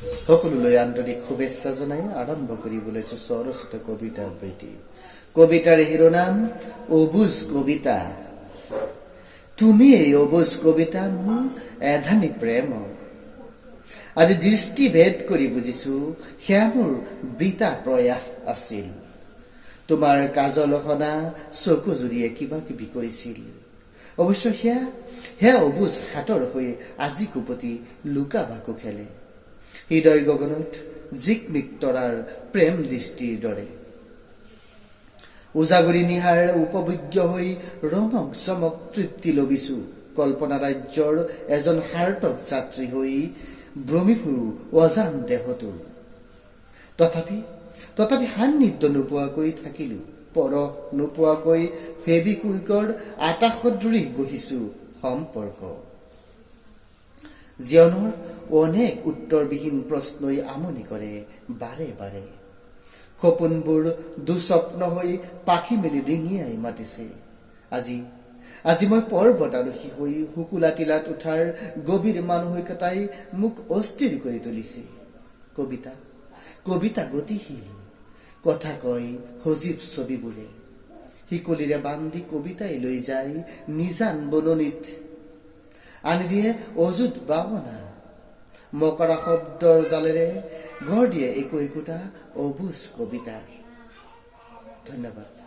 সকলোলৈ আন্তৰিক শুভেচ্ছা জনাই আৰম্ভ কৰিবলৈ স্বৰচিত কবিতাৰ আবৃত্তি। কবিতাৰ শিৰোনাম অবুজ কবিতা। তুমি এই অবুজ কবিতা মোৰ এধানি প্ৰেমৰ। আজি দৃষ্টিভেদ কৰি বুজিছো সেয়া মোৰ বৃথা প্ৰয়াস আছিল। তোমাৰ কাজল সনা চকু জুৰিয়ে কিবা কিবি কৈছিল। অৱশ্য সেয়া অবুজ হাতৰ হৈ আজি কুপতি লুকা ভাকু খেলে। হৃদয় গগনত জিকমিক তৰাৰ প্ৰেম দৃষ্টিৰ দৰে। উজাগৰি নিহাৰ উপভোগ্য হৈ ৰমক চমক তৃপ্তি লবিছো। কল্পনা ৰাজ্যৰ এজন সাৰ্থক যাত্ৰী হৈ ভ্ৰমি ফুৰো অজান দেহতো। তথাপি সান্নিধ্য নোপোৱাকৈ থাকিলো। পৰশ নোপোৱাকৈ ফেবিকুইকৰ আকাশত ধৰি বহিছো সম্পৰ্ক। জীৱনৰ অনেক উত্তৰবিহীন প্ৰশ্নই আমনি কৰে বাৰে বাৰে। সপোনবোৰ দুস্বপ্ন হৈ পাখি মেলি ডিঙিয়াই মাতিছে। আজি মই পৰ্বত আৰোহী হৈ শুকুলা টিলাত উঠাৰ গভীৰ মানসিকতাই মোক অস্থিৰ কৰি তুলিছে। কবিতা গতিশীল, কথা কয় সজীৱ ছবিবোৰে। শিকলিৰে বান্ধি কবিতাই লৈ যায় নিজান বননিত। আনি দিয়ে অযুত বাৱনা। মকৰা শব্দৰ জালেৰে গঢ় দিয়ে একো একোটা অবুজ কবিতাৰ। ধন্যবাদ।